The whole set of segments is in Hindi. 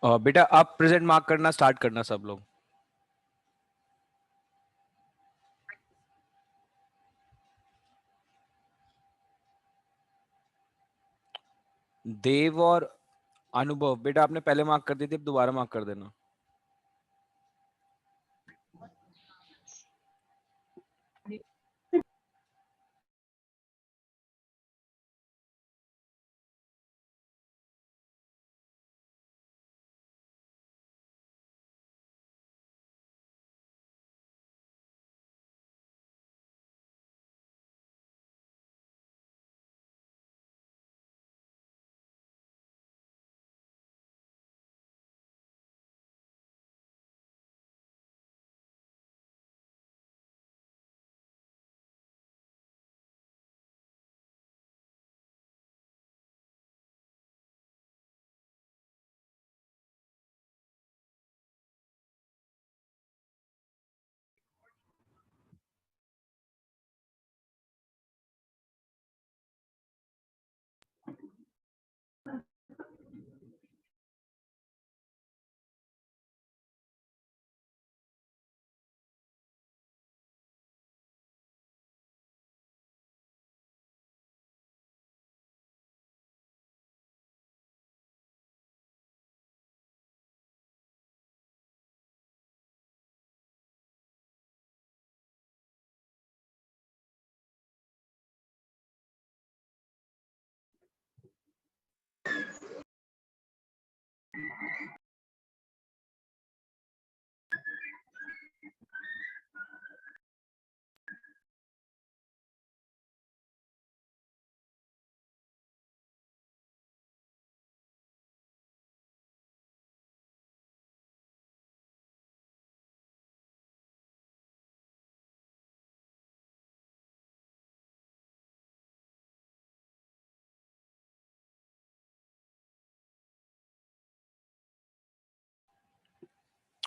बेटा आप प्रेजेंट मार्क करना स्टार्ट करना सब लोग। देव और अनुभव, बेटा आपने पहले मार्क कर दी थी, अब दोबारा मार्क कर देना।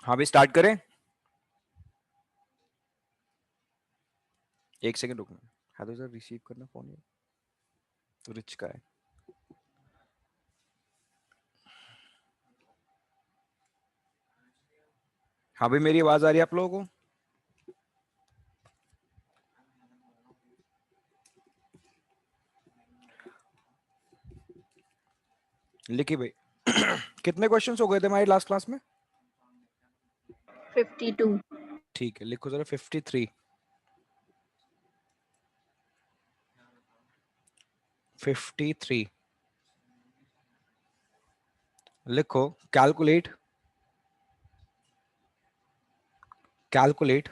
हाँ भी स्टार्ट करें। एक सेकंड रुकना। हाँ तो सर रिसीव करना फोन, ये रिच का है। हाँ भाई मेरी आवाज आ रही है आप लोगों को? लिखिए भाई। कितने क्वेश्चंस हो गए थे हमारी लास्ट क्लास में? 52। ठीक है, लिखो जरा 53। 53 लिखो। Calculate, calculate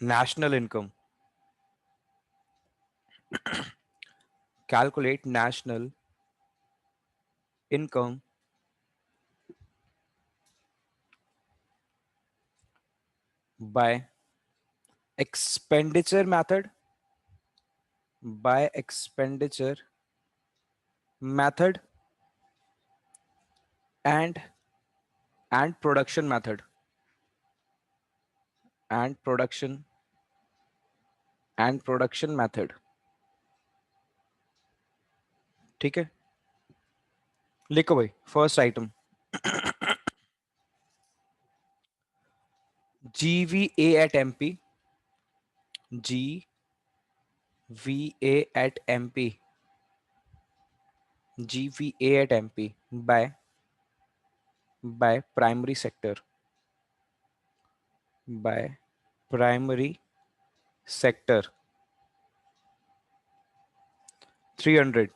national income, calculate national income by expenditure method, bye expenditure method and production method, and production method. ठीक है, लिखो भाई first item GVA at MP, GVA at MP, GVA at MP by primary sector, by primary sector 300।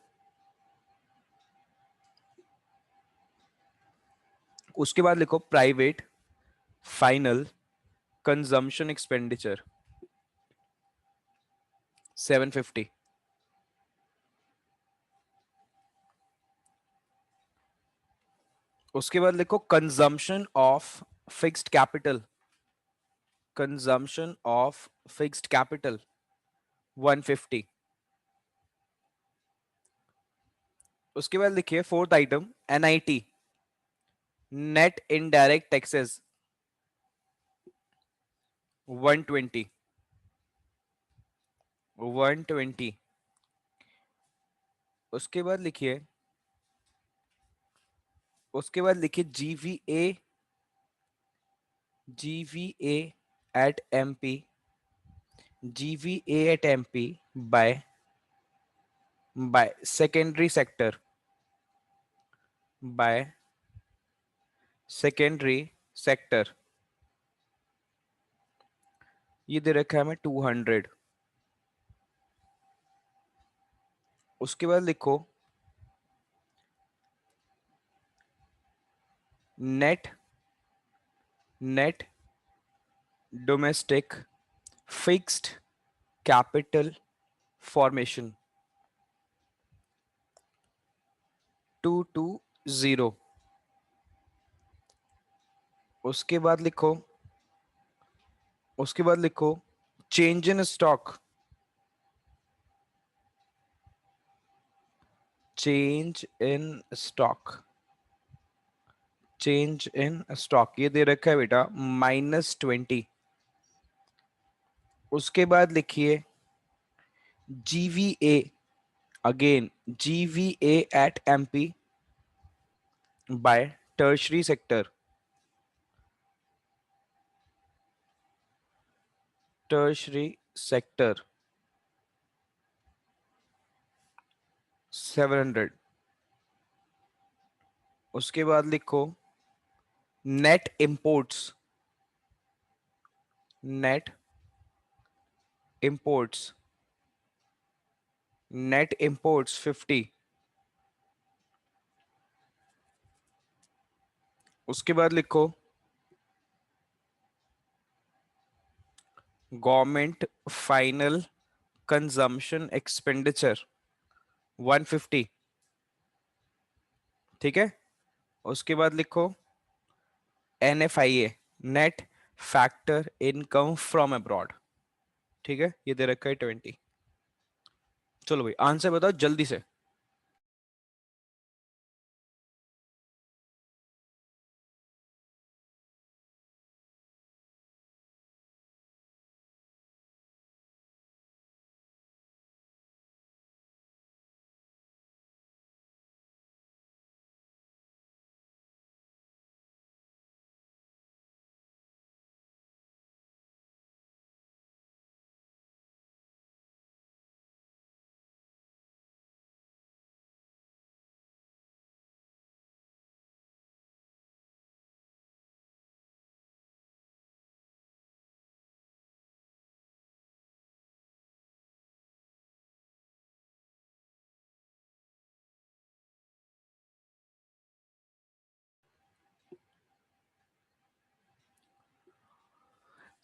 उसके बाद लिखो प्राइवेट फाइनल कंजम्पशन एक्सपेंडिचर 750। उसके बाद लिखो consumption of fixed capital, consumption of fixed capital 150। उसके बाद लिखिए fourth item NIT net indirect taxes 120। 120। उसके बाद लिखिए, GVA, GVA at MP, GVA at MP by secondary sector, by secondary sector, ये दे रखा है हमें 200। उसके बाद लिखो net net domestic fixed capital formation 220। उसके बाद लिखो change in stock, change in stock, change in stock ये दे रखा है बेटा -20। उसके बाद लिखिए GVA, again GVA at MP by tertiary sector, tertiary sector 700। उसके बाद लिखो net imports, net imports, net imports 50। उसके बाद लिखो गवर्नमेंट फाइनल कंजम्पशन एक्सपेंडिचर 150। ठीक है। उसके बाद लिखो NFIA, net factor income from abroad. ठीक है, ये दे रखा है 20। चलो भाई आंसर बताओ जल्दी से।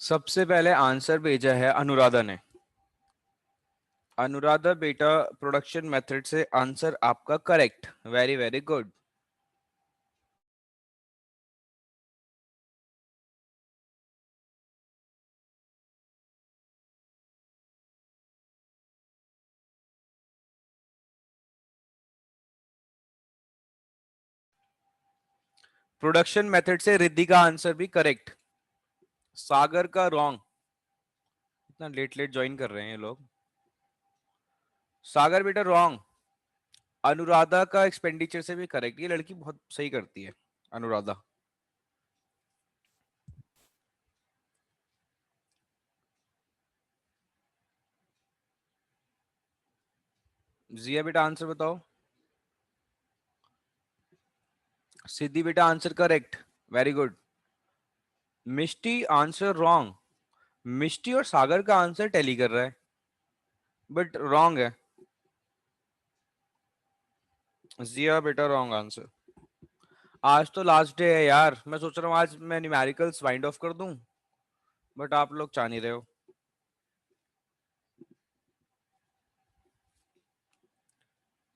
सबसे पहले आंसर भेजा है अनुराधा ने। अनुराधा बेटा प्रोडक्शन मेथड से आंसर आपका correct, very very good. Production method से रिद्धि का आंसर भी करेक्ट। सागर का रॉन्ग। इतना लेट लेट ज्वाइन कर रहे हैं ये लोग। सागर बेटा रॉन्ग। अनुराधा का एक्सपेंडिचर से भी करेक्ट, ये लड़की बहुत सही करती है अनुराधा। जिया बेटा आंसर बताओ। सिद्धि बेटा आंसर करेक्ट, वेरी गुड। मिष्टी आंसर रॉन्ग। मिष्टी और सागर का आंसर टैली कर रहा है बट रॉन्ग है। जिया बेटा रॉन्ग आंसर। आज तो लास्ट डे है यार, मैं सोच रहा हूँ आज मैं न्यूमेरिकल्स वाइंड ऑफ कर दूं, बट आप लोग चाह नहीं रहे हो।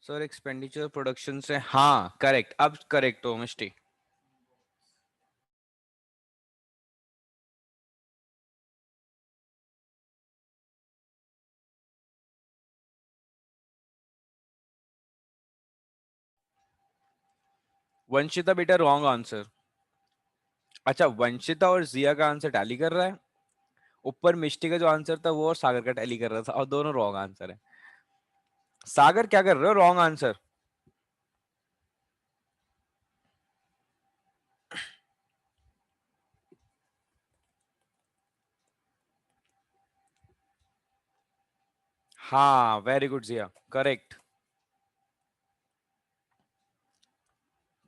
सर एक्सपेंडिचर प्रोडक्शन से, हाँ करेक्ट, अब करेक्ट हो मिस्टी। वंशिता बेटा रॉन्ग आंसर। अच्छा वंशिता और जिया का आंसर टैली कर रहा है, ऊपर मिष्टी का जो आंसर था वो और सागर का टैली कर रहा था, और दोनों रॉन्ग आंसर है। सागर क्या कर रहे हो, रॉन्ग आंसर। हाँ वेरी गुड जिया, करेक्ट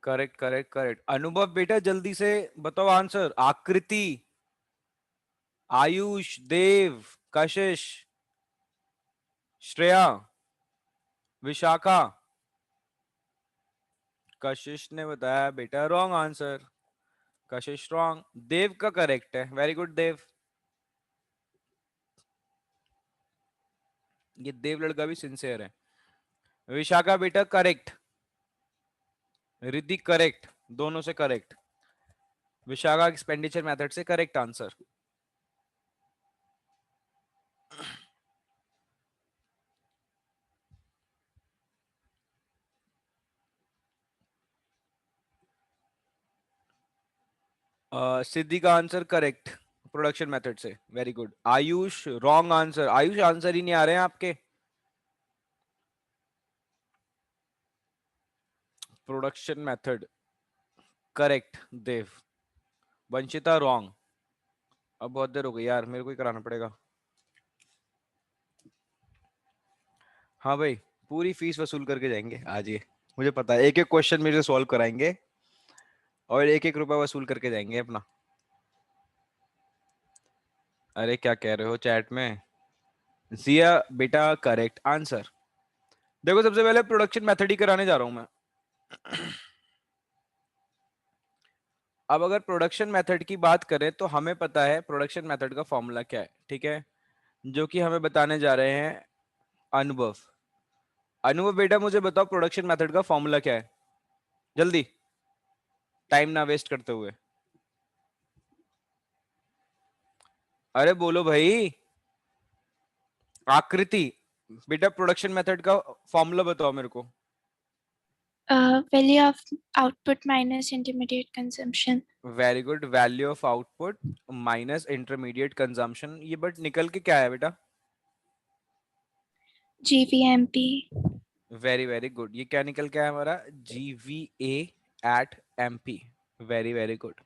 करेक्ट करेक्ट करेक्ट। अनुभव बेटा जल्दी से बताओ आंसर। आकृति, आयुष, देव, कशिश, श्रेया, विशाखा। कशिश ने बताया बेटा रॉन्ग आंसर। कशिश रॉन्ग, देव का करेक्ट है, वेरी गुड देव। ये देव लड़का भी सिंसियर है। विशाखा बेटा करेक्ट, रिद्धि करेक्ट, दोनों से करेक्ट। विशाखा एक्सपेंडिचर मेथड से करेक्ट आंसर। सिद्धि का आंसर करेक्ट, प्रोडक्शन मेथड से, very good. Ayush wrong answer, Ayush answer ही नहीं आ रहे हैं आपके। Production method correct Dev. Vanshita wrong. अब बहुत देर हो गई यार, मेरे को ही कराना पड़ेगा। हाँ भाई, पूरी फीस वसूल करके जाएंगे आज ये, मुझे पता है। एक एक क्वेश्चन मेरे से सॉल्व कराएंगे और एक एक रुपया वसूल करके जाएंगे अपना। अरे क्या कह रहे हो चैट में। जिया बेटा करेक्ट आंसर। देखो सबसे पहले प्रोडक्शन मेथड ही कराने जा रहा हूं मैं। अब अगर प्रोडक्शन मेथड की बात करें तो हमें पता है प्रोडक्शन मेथड का फॉर्मूला क्या है, ठीक है, जो कि हमें बताने जा रहे हैं अनुभव। अनुभव बेटा मुझे बताओ प्रोडक्शन मेथड का फॉर्मूला क्या है, जल्दी, टाइम ना वेस्ट करते हुए। अरे बोलो भाई। आकृति बेटा प्रोडक्शन मेथड का फॉर्मूला बताओ मेरे को। Value of output minus intermediate consumption. Very good, value of output minus intermediate consumption. ये बट निकल के क्या है बेटा। GVMP. वेरी वेरी गुड, ये क्या निकल के आया हमारा, GVA at MP। Very very good.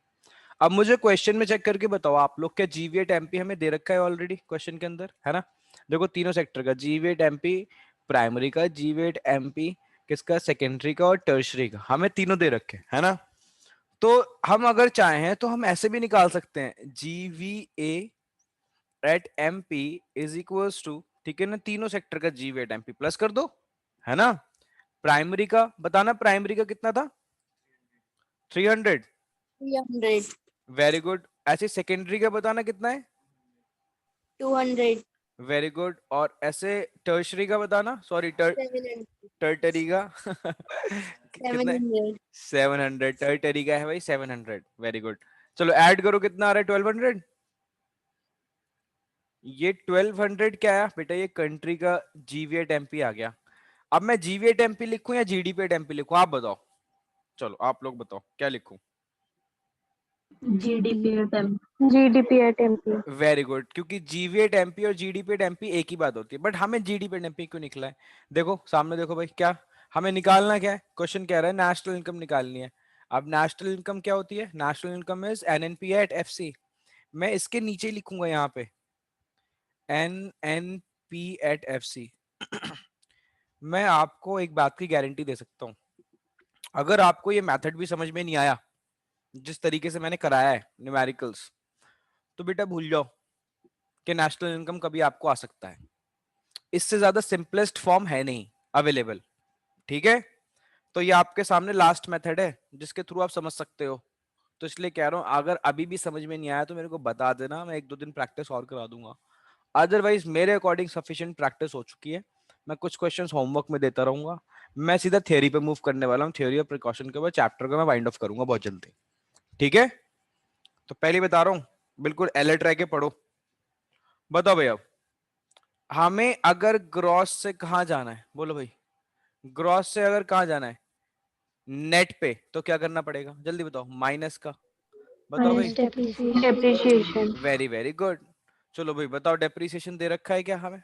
अब मुझे क्वेश्चन में चेक करके बताओ आप लोग, क्या GV एट MP हमें दे रखा है ऑलरेडी क्वेश्चन के अंदर, है ना। देखो तीनों सेक्टर का GV एट MP, प्राइमरी का GV एट MP, किसका, सेकेंडरी का और टर्शरी का, हमें तीनों दे रखे है ना। तो हम अगर चाहें तो हम ऐसे भी निकाल सकते हैं, GVA at MP is equals to, ठीक है ना, तीनों सेक्टर का GV एट MP प्लस कर दो, है ना। प्राइमरी का बताना, प्राइमरी का कितना था, 300। 300. Very good. ऐसे सेकेंडरी का बताना कितना है, 200. Very good. और ऐसे टर्शरी का बताना, सॉरी 700. टर्टरी का कितना है, 700. 700। टर्टरी का है भाई 700, वेरी गुड। चलो ऐड करो, कितना आ रहा है, 1200। ये 1200 क्या है बेटा, ये कंट्री का GV एट MP आ गया। अब मैं GV एट MP लिखूं या GDP एट MP लिखूं, आप बताओ। चलो आप लोग बताओ क्या लिखूं। GDP at MP. Very good, क्योंकि GV एट MP और GDP एट MP एक ही बात होती है, बट हमें GDP एट MP क्यों निकला है। देखो सामने देखो भाई, क्या हमें निकालना, क्या है क्वेश्चन, कह रहा है नेशनल इनकम निकालनी है। अब नेशनल इनकम क्या होती है, national income is NNP at FC। मैं इसके नीचे लिखूंगा यहाँ पे NNP एट FC। मैं आपको एक बात की गारंटी दे सकता हूं, अगर आपको ये मेथड भी समझ में नहीं आया जिस तरीके से मैंने कराया है न्यूमेरिकल्स, तो बेटा भूल जाओ कि नेशनल इनकम कभी आपको आ सकता है। इससे ज्यादा सिंपलेस्ट फॉर्म है नहीं अवेलेबल, ठीक है। तो ये आपके सामने लास्ट मेथड है जिसके थ्रू आप समझ सकते हो। तो इसलिए कह रहा हूं, अगर अभी भी समझ में नहीं आया तो मेरे को बता देना, मैं एक दो दिन प्रैक्टिस और करा दूंगा। अदरवाइज मेरे अकॉर्डिंग सफिशिएंट प्रैक्टिस हो चुकी है। मैं कुछ क्वेश्चंस होमवर्क में देता रहूंगा। मैं सीधा थ्योरी पे मूव करने वाला हूँ, थ्योरी और प्रिकॉशन के बाद चैप्टर को मैं वाइंड ऑफ करूंगा बहुत जल्दी, ठीक है। तो पहले बता रहा हूँ, बिल्कुल अलर्ट रह के पढ़ो। बताओ भैया, हमें अगर ग्रॉस से कहाँ जाना है, बोलो भाई। ग्रॉस से अगर कहाँ जाना है, नेट पे, तो क्या करना पड़ेगा, जल्दी बताओ, माइनस का। बताओ भाई। Minus depreciation. Very very good. चलो भाई बताओ, डेप्रिसिएशन दे रखा है क्या हमें?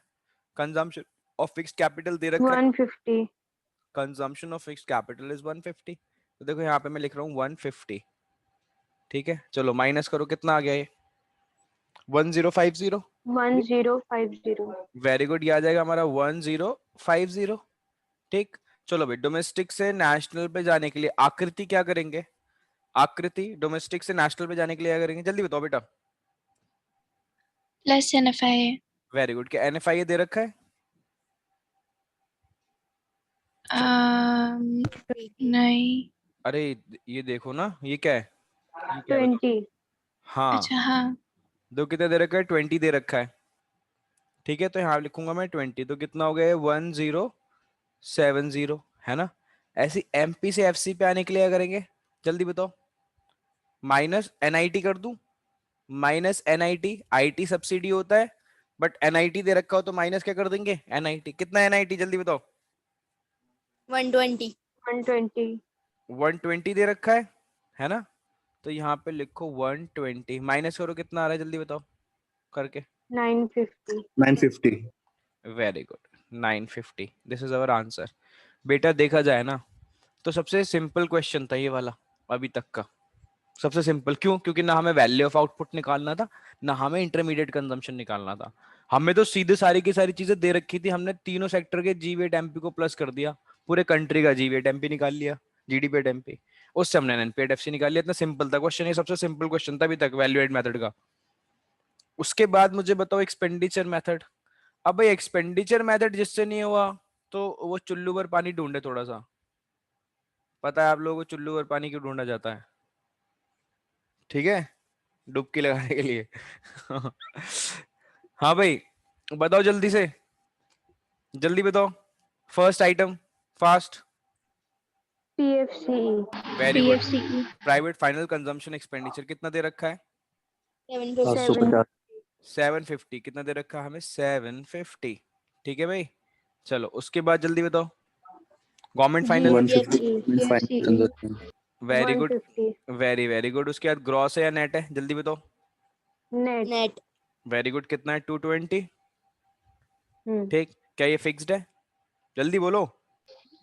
कंजम्पशन ऑफ फिक्स्ड कैपिटल दे रखा है। 150. Consumption of fixed capital is 150। तो देखो यहाँ पे मैं लिख रहा हूँ 150। ठीक है, चलो माइनस करो, कितना आ गया ये? 1050। 1050. वेरी गुड, ये आ जाएगा हमारा 1050। ठीक। चलो भाई, डोमेस्टिक से नेशनल पे जाने के लिए आकृति क्या करेंगे? आकृति डोमेस्टिक से नेशनल पे जाने के लिए क्या करेंगे, जल्दी बताओ बेटा। Plus NFIA। वेरी गुड, क्या NFIA दे रखा है? नहीं। अरे ये देखो ना, ये क्या है? ये क्या है बताओ? 20. हाँ, अच्छा हाँ। दो कितना दे रखा है? 20 दे रखा है। ठीक है, तो यहाँ लिखूंगा मैं 20, तो कितना हो गया? 1070, है ना? ऐसी MP से FC पे आने के लिए क्या करेंगे, जल्दी बताओ। माइनस NIT कर दूं? माइनस NIT, IT सब्सिडी होता है, बट NIT दे रखा हो तो माइनस क्या कर देंगे? NIT। कितना NIT जल्दी बताओ? 120. 120. 120 दे रखा है ना? तो यहाँ पे लिखो 120, माइनस करो, कितना आ रहा है जल्दी बताओ करके। 950. 950। Very good, 950, this is our answer. बेटा देखा जाए ना, तो सबसे सिंपल क्वेश्चन था ये वाला अभी तक का। सबसे सिंपल क्यों? क्योंकि ना हमें वैल्यू ऑफ आउटपुट निकालना था, ना हमें इंटरमीडिएट कंजम्पशन निकालना था। हमें तो सीधे सारी की सारी चीजें दे रखी थी, हमने तीनों सेक्टर के GWAT MP को प्लस कर दिया, पूरे कंट्री का GWAT MP निकाल लिया, GDP MP, उससे हमने NNPAT FC निकाल लिया। इतना सिंपल था क्वेश्चन, ये सबसे सिंपल क्वेश्चन था अभी तक वैल्यू एड मेथड का। उसके बाद मुझे बताओ एक्सपेंडिचर मेथड। अब भाई एक्सपेंडिचर मेथड जिससे नहीं हुआ, तो वो चुल्लू पर पानी ढूंढे थोड़ा सा। पता है आप लोगों को चुल्लू पर पानी क्यों ढूंढा जाता है? ठीक है, डुबकी लगाने के लिए। हाँ भाई, बताओ जल्दी से, जल्दी बताओ। First item, fast. PFCE. Very good. PFCE। Private final consumption expenditure कितना दे रखा है? 750. 750। 750। कितना दे रखा है हमें? 750। ठीक है भाई, चलो उसके बाद जल्दी बताओ। Government final. 150 final PFCE। Consumption. Very good, 150. Very very good. उसके बाद ग्रॉस है या नेट है, जल्दी बताओ। Net. नेट। वेरी गुड, कितना है? 220। हम्म. ठीक, क्या ये फिक्स्ड है? जल्दी बोलो।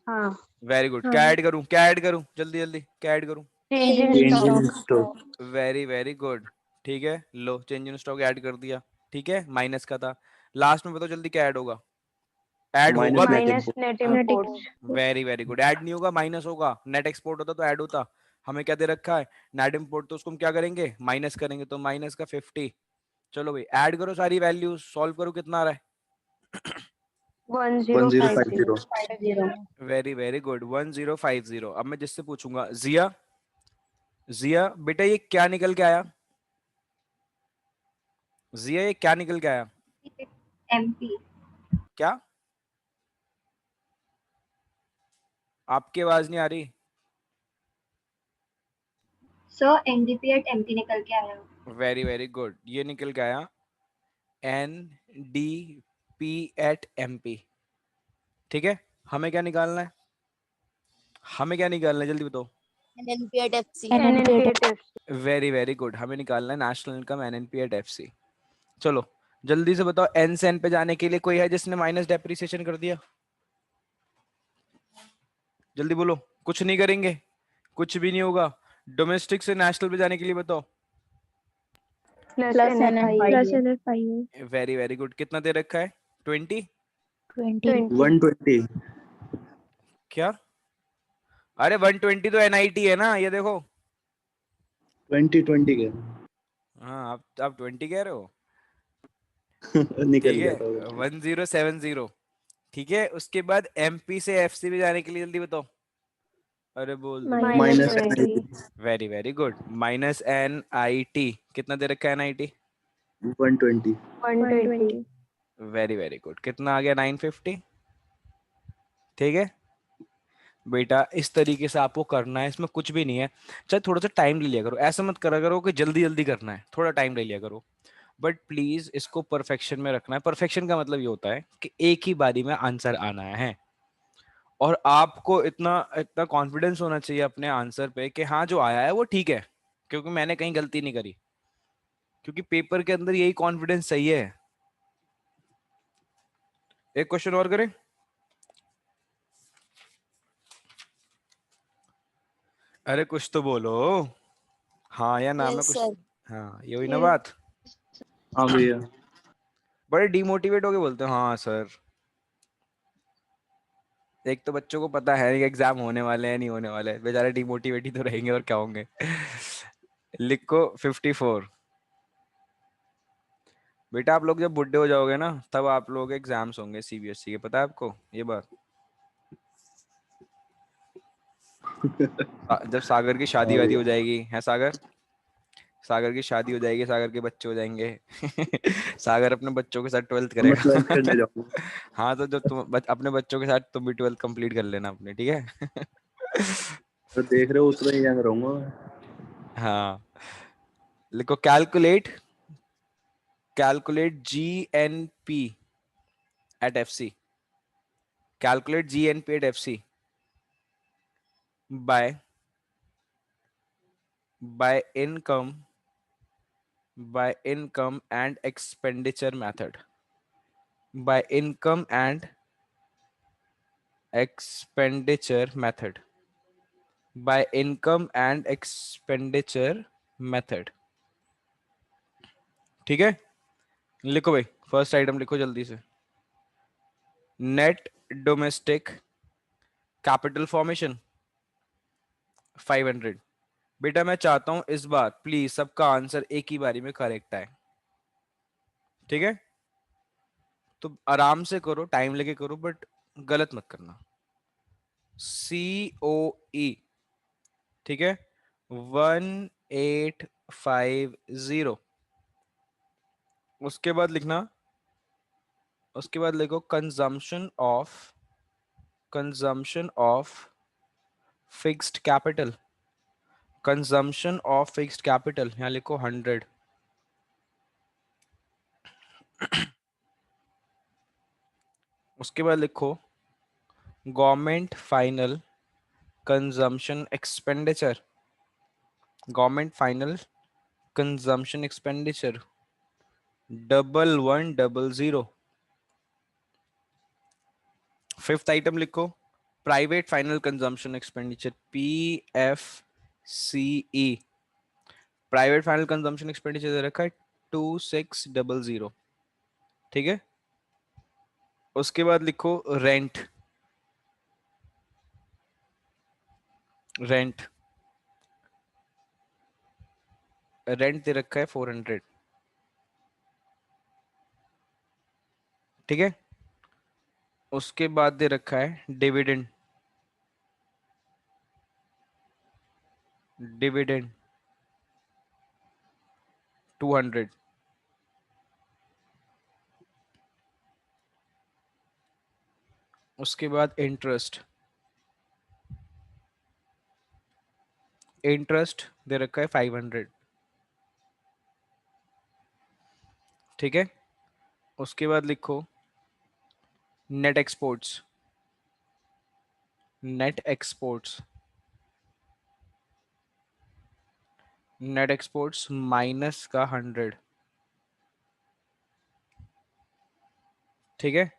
हाँ. वेरी गुड, हाँ। क्या ऐड करूं, क्या ऐड करूं, जल्दी जल्दी, क्या ऐड करूं? Change in Change in stock. Change in stock. Very very good. ठीक है, लो चेंज इन स्टॉक ऐड कर दिया। ठीक है, माइनस का था। लास्ट में बताओ जल्दी, क्या ऐड होगा? ऐड होगा माइनस भी। Net Minus input. net हाँ, net imports. Export. Very very good. Add नहीं होगा, माइनस होगा। नेट एक्सपोर्ट होता तो ऐड होता। हमें क्या दे रखा है? नेट इंपोर्ट, तो उसको हम क्या करेंगे? माइनस करेंगे, तो माइनस का 50। चलो भाई ऐड करो सारी वैल्यूज, सॉल्व करो, कितना आ रहा है? 1050. 1050। 0। Very very good, 1050। अब मैं जिससे पूछूंगा, जिया, जिया बेटा ये क्या निकल के आया? जिया ये क्या निकल के आया? MP। क्या? आपकी आवाज नहीं आ रही। सर NDP एट MP निकल के आया। वेरी वेरी गुड, ये निकल के आया NDP एट MP। ठीक है, हमें क्या निकालना है? हमें क्या निकालना है जल्दी बताओ। NNPAT FC. NNPAT। Very very good, हमें निकालना है national income NNP at FC। चलो जल्दी से बताओ, एन से एन पे जाने के लिए कोई है जिसने माइनस डेप्रिसिएशन कर दिया? जल्दी बोलो। कुछ नहीं करेंगे, कुछ भी नहीं होगा। डोमेस्टिक से नेशनल पे जाने के लिए बताओ। Plus NFIA. Very very good, कितना दे रखा है? 20। 20। 20. 120। क्या? अरे 120 तो NIT है ना, ये देखो। 2020 के हाँ, आप 20 कह रहे हो। निकल ठीक गया है, था वो। 1070। ठीक है, उसके बाद MP से FC पे जाने के लिए जल्दी बताओ। अरे बोल दो। Minus minus NIT. Very very good, minus NIT। कितना दे रखा है NIT? 120। 120. वेरी वेरी गुड, कितना आ गया? 950। ठीक है बेटा, इस तरीके से आपको करना है, इसमें कुछ भी नहीं है। चाहे थोड़ा सा टाइम ले लिया करो, ऐसा मत करा करो कि जल्दी जल्दी करना है, थोड़ा टाइम ले लिया करो। बट प्लीज इसको परफेक्शन में रखना है। परफेक्शन का मतलब ये होता है कि एक ही बारी में आंसर आना है, और आपको इतना इतना कॉन्फिडेंस होना चाहिए अपने आंसर पे कि हाँ जो आया है वो ठीक है, क्योंकि मैंने कहीं गलती नहीं करी। क्योंकि पेपर के अंदर यही कॉन्फिडेंस चाहिए। एक क्वेश्चन और करें। अरे कुछ तो बोलो, हाँ या ना में यस कुछ। सर। हाँ ये हुई ना Yes. बात। हाँ भैया। बड़े डिमोटिवेट होके बोलते हो हाँ सर। एक तो बच्चों को पता है कि एग्जाम होने वाले हैं नहीं होने वाले, बेचारे डिमोटिवेट ही तो रहेंगे और क्या होंगे। लिखो 54। बेटा आप लोग जब बुढ़े हो जाओगे ना, तब आप लोग एग्जाम्स होंगे सीबीएसई के, पता है आपको ये बात। जब सागर की शादी हाँ वादी भैया। हो जाएगी, है सागर, सागर की शादी हो जाएगी, सागर के बच्चे हो जाएंगे। सागर अपने बच्चों के साथ 12th तो मैं 12th करेगा। करने जाऊंगा। हाँ तो जो अपने बच्चों के साथ तुम भी 12th कंप्लीट कर लेना अपने, ठीक है। तो देख रहे हो उतना ही यंग रहूंगा मैं। हाँ लिखो calculate, calculate GNP at FC, calculate GNP at FC by by income, by income and expenditure method, by income and expenditure method, by income and expenditure method। ठीक है, लिखो भाई, फर्स्ट आइटम लिखो जल्दी से। Net domestic capital formation 500। बेटा मैं चाहता हूं इस बार प्लीज सबका आंसर एक ही बारी में करेक्ट आए, ठीक है। तो आराम से करो, टाइम लेके करो, बट गलत मत करना। COE, ठीक है, 1850। उसके बाद लिखना, उसके बाद लिखो consumption of fixed capital, consumption of fixed capital यहाँ लिखो 100। उसके बाद लिखो government final consumption expenditure, government final consumption expenditure 1100। Fifth item लिखो private final consumption expenditure PFCE, private final consumption expenditure दे रखा है 2600, ठीक है। उसके बाद लिखो रेंट, रेंट रेंट दे रखा है 400, ठीक है। उसके बाद दे रखा है डिविडेंड, डिविडेंड 200। उसके बाद इंटरेस्ट, इंटरेस्ट दे रखा है 500, ठीक है। उसके बाद लिखो net exports, net exports, net exports minus का 100, ठीक है।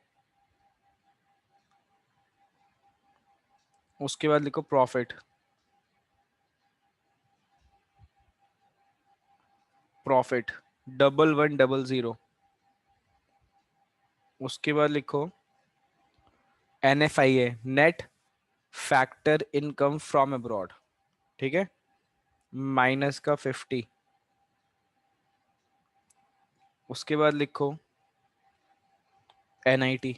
उसके बाद लिखो प्रॉफिट, प्रॉफिट 1100। उसके बाद लिखो NFIA, net factor income from abroad, ठीक है, माइनस का 50। उसके बाद लिखो NIT,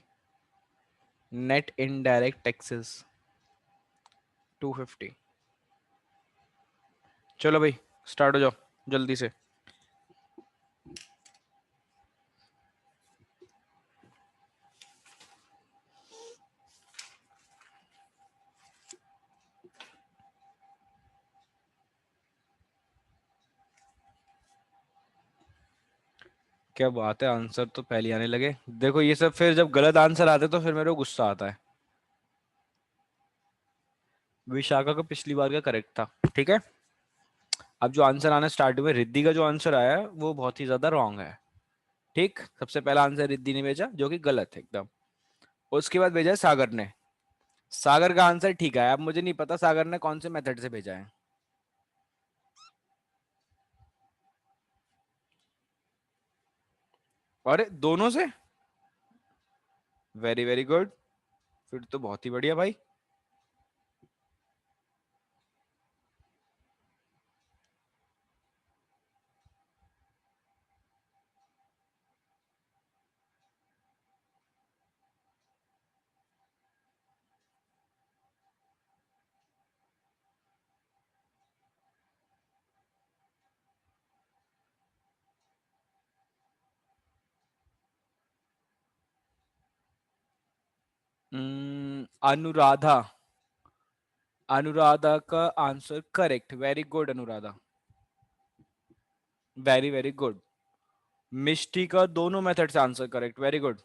नेट इनडायरेक्ट टैक्सेस 250। चलो भाई स्टार्ट हो जाओ जल्दी से। क्या बात है, आंसर तो पहले आने लगे। देखो ये सब फिर जब गलत आंसर आते तो फिर मेरे को गुस्सा आता है। विशाखा का पिछली बार का करेक्ट था, ठीक है। अब जो आंसर आना स्टार्ट हुए, रिद्धि का जो आंसर आया वो बहुत ही ज्यादा रॉन्ग है। ठीक, सबसे पहला आंसर रिद्धि ने भेजा जो कि गलत है एकदम। उसके बाद भेजा है सागर ने। सागर का आंसर ठीक है। अब मुझे नहीं पता सागर ने कौन से मेथड से भेजा है। अरे दोनों से, वेरी वेरी गुड, फिर तो बहुत ही बढ़िया भाई। अनुराधा, अनुराधा का answer correct, very good Anuradha, very very good. Mishti का दोनों मेथड से answer correct, very good.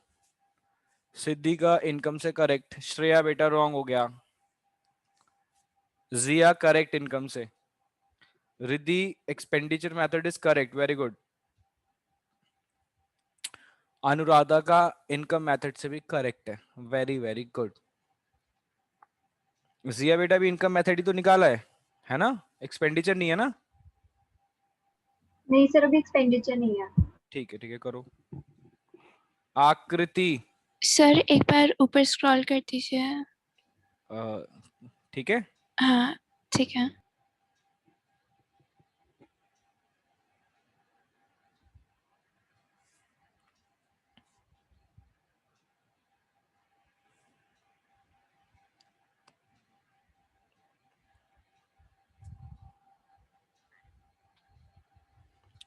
Siddhi का इनकम से करेक्ट। श्रेया बेटा रॉन्ग हो गया। जिया करेक्ट इनकम से। Riddhi expenditure method is correct, very good. Anuradha का इनकम मेथड से भी करेक्ट है, वेरी वेरी गुड। जिया बेटा भी इनकम मेथड ही तो निकाला है ना? एक्सपेंडिचर नहीं है ना? नहीं सर, अभी एक्सपेंडिचर नहीं है। ठीक है करो। आकृति, सर एक बार ऊपर स्क्रॉल कर दीजिए। ठीक है। हाँ ठीक है।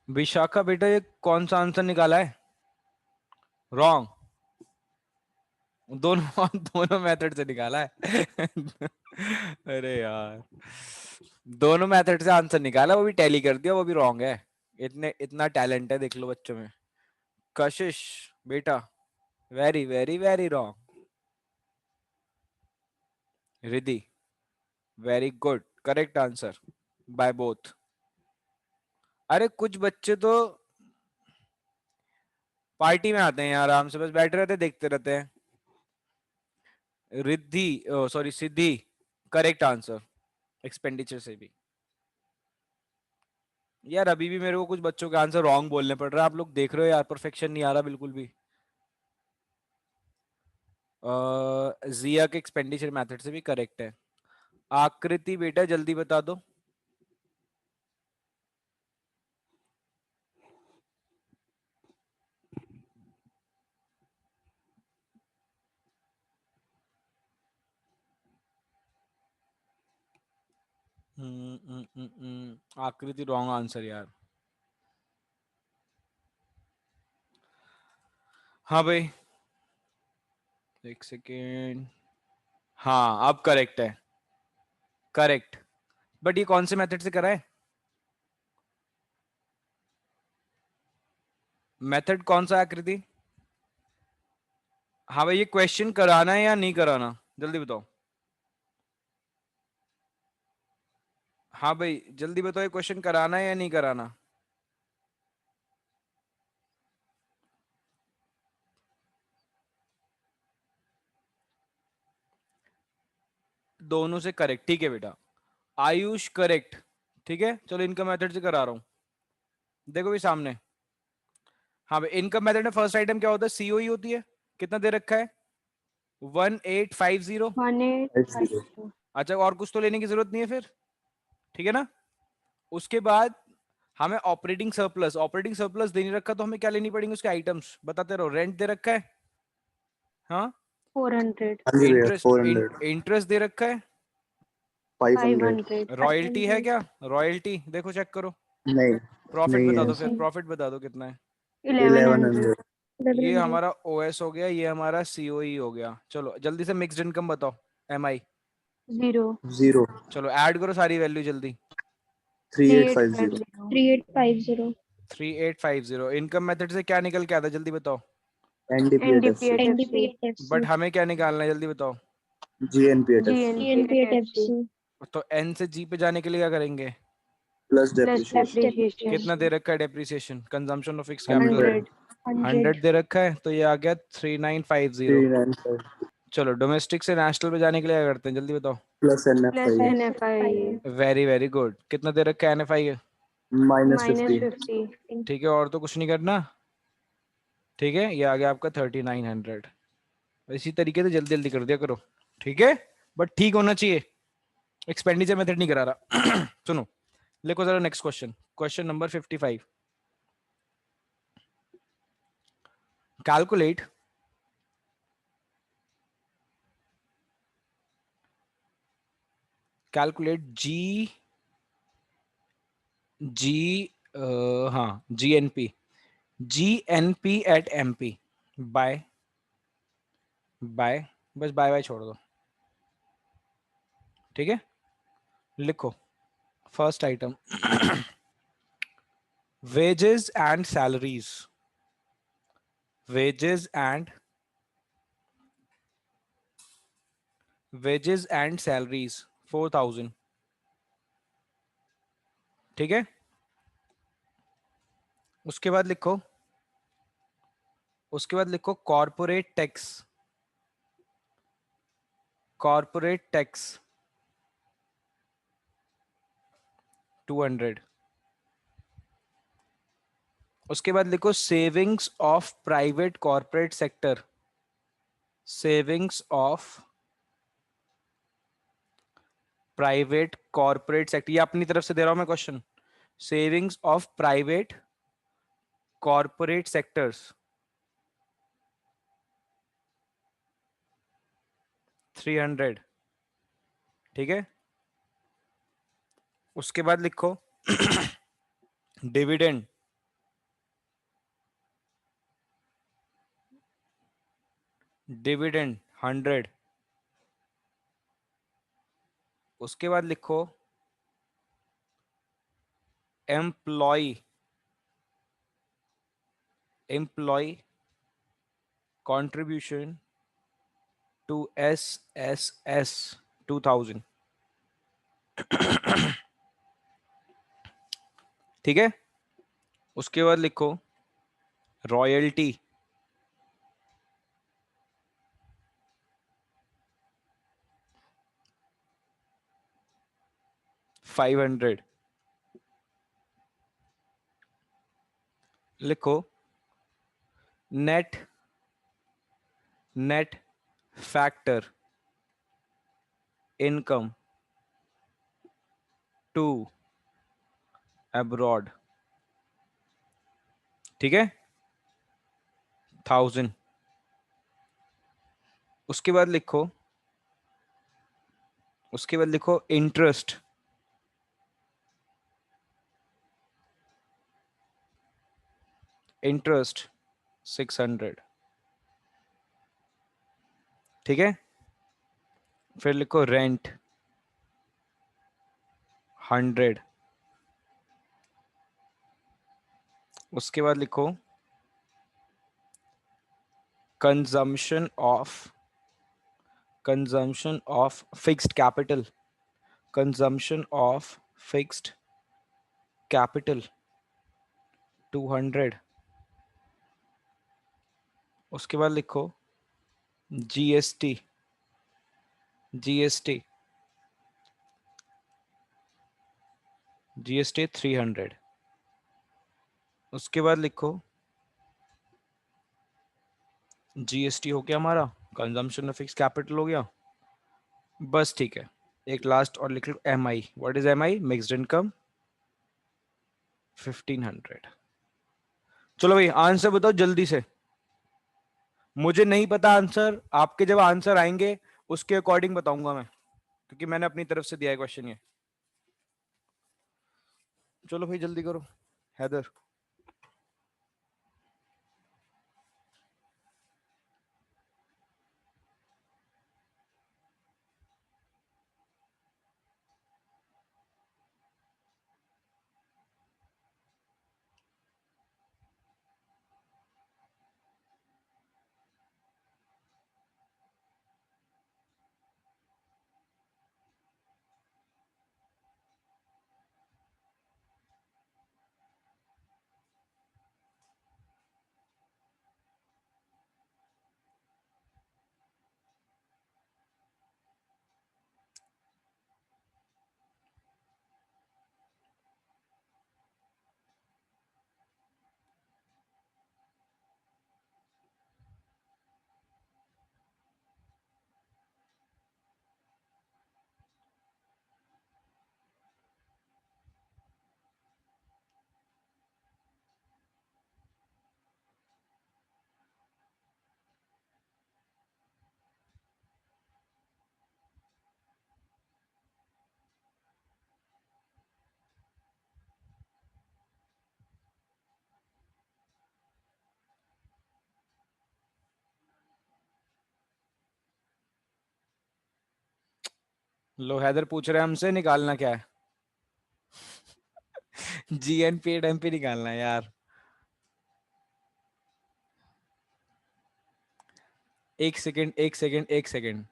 विशाखा बेटा ये कौन सा आंसर निकाला है? रॉन्ग, दोनों दोनों मेथड से निकाला है। अरे यार, दोनों मेथड से आंसर निकाला, वो भी टैली कर दिया, वो भी रॉन्ग है। इतना टैलेंट है देख लो बच्चों में। कशिश बेटा very very very wrong. Riddhi very good, correct answer by both. अरे कुछ बच्चे तो पार्टी में आते हैं यार, आराम से बस बैठे रहते देखते रहते हैं। रिद्धि सॉरी सिद्धि करेक्ट आंसर एक्सपेंडिचर से भी। यार अभी भी मेरे को कुछ बच्चों के आंसर रॉन्ग बोलने पड़ रहा है, आप लोग देख रहे हो यार, परफेक्शन नहीं आ रहा बिल्कुल भी। जिया के एक्सपेंडिचर मेथड से भी करेक्ट है। आकृति बेटा जल्दी बता दो। आकृति रॉन्ग आंसर यार। हाँ भाई एक सेकेंड, हाँ अब करेक्ट है, करेक्ट। बट ये कौन से मेथड से करा है? मेथड कौन सा आकृति? हाँ भाई ये क्वेश्चन कराना है या नहीं कराना, जल्दी बताओ। हाँ भाई जल्दी बताओ, ये क्वेश्चन कराना है या नहीं कराना? दोनों से करेक्ट, ठीक है बेटा। आयुष करेक्ट, ठीक है चलो इनकम मेथड से करा रहा हूं, देखो भी सामने। हाँ भाई इनकम मेथड में फर्स्ट आइटम क्या होता है? सीओई होती है। कितना दे रखा है? 1850। 1850। अच्छा और कुछ तो लेने की जरूरत नहीं है फिर, ठीक है ना? उसके बाद हमें ऑपरेटिंग सरप्लस दे नहीं रखा, तो हमें क्या लेनी पड़ेंगे उसके आइटम्स बताते रहो। रेंट दे रखा है, हाँ 400। हाँ जी भैया, इंटरेस्ट 400, इंटरेस्ट दे रखा है, 500। 500। रॉयल्टी है क्या? रॉयल्टी देखो चेक करो। नहीं, प्रॉफिट नहीं बता है। दो फिर, प्रॉफिट बता दो कितना है। 1100। 1100। ये हमारा ओएस हो गया, ये हमारा सीओई हो गया। चलो जल्दी से मिक्स्ड इनकम बताओ, एमआई 0। 0। चलो ऐड करो सारी वैल्यू जल्दी। 3850। 3850। 3850 इनकम मेथड से क्या निकल के आता है जल्दी बताओ। एनडीपीएट, NDPHFC। बट हमें क्या निकालना है जल्दी बताओ। जीएनपीएट। GNPHFC। तो एन से जी पे जाने के लिए क्या करेंगे? प्लस प्लस डेप्रिसिएशन डेप्रिसिएशन कितना दे रखा है depreciation? Consumption of fix capital 100 100 दे रखा है, तो ये आ गया 3950। 395 चलो डोमेस्टिक से नेशनल पे जाने के लिए क्या करते हैं, जल्दी बताओ। Plus plus NFI NFI very very good. कितना दे रखा है NFI है? Minus minus 50 50। ठीक है, और तो कुछ नहीं करना। ठीक है, ये आ गया आपका 3900। इसी तरीके से जल्दी जल्दी कर दिया करो, ठीक है, बट ठीक होना चाहिए। एक्सपेंडिचर मेथड नहीं करा रहा। सुनो, लिखो जरा next question, question number 55। Calculate calculate जी हाँ GNP at MP by by बस बाय बाय छोड़ दो, ठीक है। लिखो first item, wages and salaries, wages and salaries 4000, ठीक है। उसके बाद लिखो कॉर्पोरेट टैक्स 200। उसके बाद लिखो savings of private corporate sector, savings of private corporate sector, ये अपनी तरफ से दे रहा हूं मैं question. Savings of private corporate sectors 300, ठीक है। उसके बाद लिखो डिविडेंड डिविडेंड 100। उसके बाद लिखो एम्प्लॉय कंट्रीब्यूशन टू SSS 2000, ठीक है। उसके बाद लिखो रॉयल्टी 500। लिखो net factor income to abroad, ठीक है, 1000। उसके बाद लिखो इंटरेस्ट 600, ठीक है। फिर लिखो रेंट 100। उसके बाद लिखो consumption of fixed capital, consumption of fixed capital 200। उसके बाद लिखो जीएसटी जीएसटी 300। उसके बाद लिखो जीएसटी हो गया हमारा, कंजम्पशन ऑफ फिक्स कैपिटल हो गया, बस ठीक है। एक लास्ट और लिख लो MI, what is MI? Mixed income 1500। चलो भाई आंसर बताओ जल्दी से, मुझे नहीं पता आंसर, आपके जब आंसर आएंगे उसके अकॉर्डिंग बताऊंगा मैं, क्योंकि मैंने अपनी तरफ से दिया है क्वेश्चन ये। चलो भाई जल्दी करो हैदर। लो हैदर पूछ रहे हैं हमसे निकालना क्या है। जीएनपी एमपी निकालना है यार। एक सेकंड एक सेकंड एक सेकंड।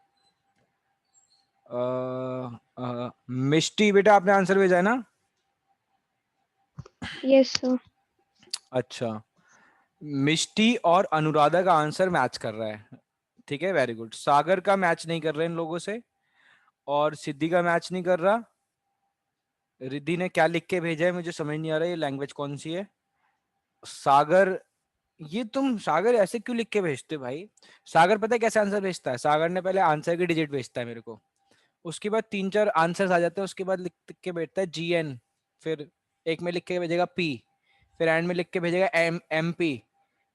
मिष्टी बेटा आपने आंसर भेजा है ना? Yes sir. अच्छा, मिष्टी और अनुराधा का आंसर मैच कर रहा है। ठीक है, वेरी गुड। सागर का मैच नहीं कर रहे इन लोगों से, और सिद्धि का मैच नहीं कर रहा। रिद्धि ने क्या लिख के भेजा है मुझे समझ नहीं आ रहा, ये लैंग्वेज कौन सी है। सागर, ये तुम सागर ऐसे क्यों लिख के भेजते हो भाई? सागर पता है कैसे आंसर भेजता है? सागर ने पहले आंसर की डिजिट भेजता है मेरे को, उसके बाद 3-4 आंसर्स आ जाते हैं, उसके बाद लिख के भेजता है जीएन, फिर एक में लिख के भेजेगा पी, फिर एंड में लिख के भेजेगा एमपी।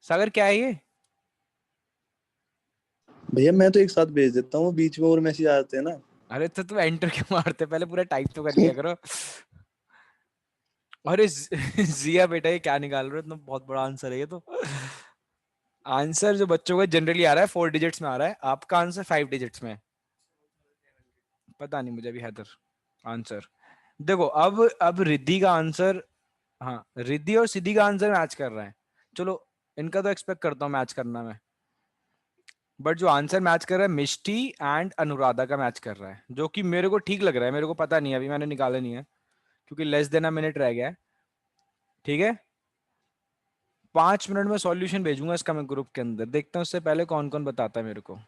सागर क्या है ये? भैया मैं तो एक साथ भेज देता हूँ, बीच में और मैसेज आ जाते हैं ना। अरे तो तुम एंटर क्यों मारते? पहले पूरा टाइप तो कर लिया करो। अरे जिया बेटा ये क्या निकाल रहे हो? इतना बहुत बड़ा आंसर है ये तो। आंसर जो बच्चों का जनरली आ रहा है 4 डिजिट्स में आ रहा है, आपका आंसर 5 डिजिट्स में है। पता नहीं मुझे भी हैदर आंसर। देखो अब रिद्धि का आंसर, हाँ रिद्धि और सिद्धि का आंसर मैच कर रहा है। चलो इनका तो एक्सपेक्ट करता हूँ मैच करना मैं, बट जो आंसर मैच कर रहा है मिष्टी एंड अनुराधा का मैच कर रहा है, जो कि मेरे को ठीक लग रहा है। मेरे को पता नहीं है, अभी मैंने निकाला नहीं है क्योंकि लेस देन अ मिनट रह गया है। ठीक है, 5 मिनट में सॉल्यूशन भेजूंगा इसका मैं ग्रुप के अंदर, देखता हूँ उससे पहले कौन कौन बताता है मेरे को।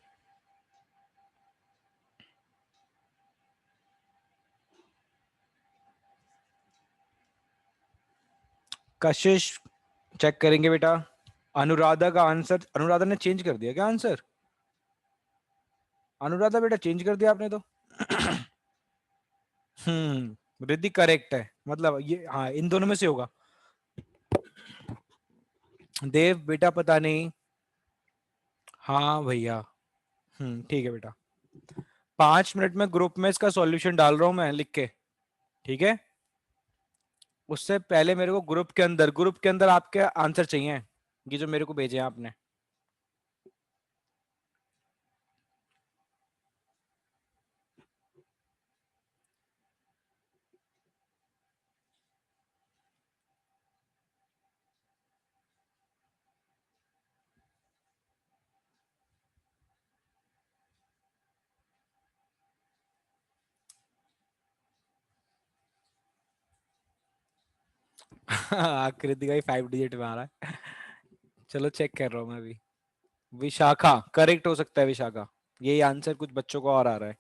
कशिश चेक करेंगे बेटा। अनुराधा का आंसर, अनुराधा ने चेंज कर दिया क्या आंसर? अनुराधा बेटा चेंज कर दिया आपने तो। रिद्धि करेक्ट है, मतलब ये हाँ इन दोनों में से होगा। देव बेटा पता नहीं। हाँ भैया, ठीक है बेटा। 5 मिनट में ग्रुप में इसका सॉल्यूशन डाल रहा हूं मैं लिख के। ठीक है, उससे पहले मेरे को ग्रुप के अंदर आपके आंसर चाहिए, ये जो मेरे को भेजे हैं आपने। आकृति का ही 5 डिजिट में आ रहा है। चलो चेक कर रहा हूँ मैं अभी। विशाखा करेक्ट हो सकता है, विशाखा यही आंसर कुछ बच्चों को और आ रहा है।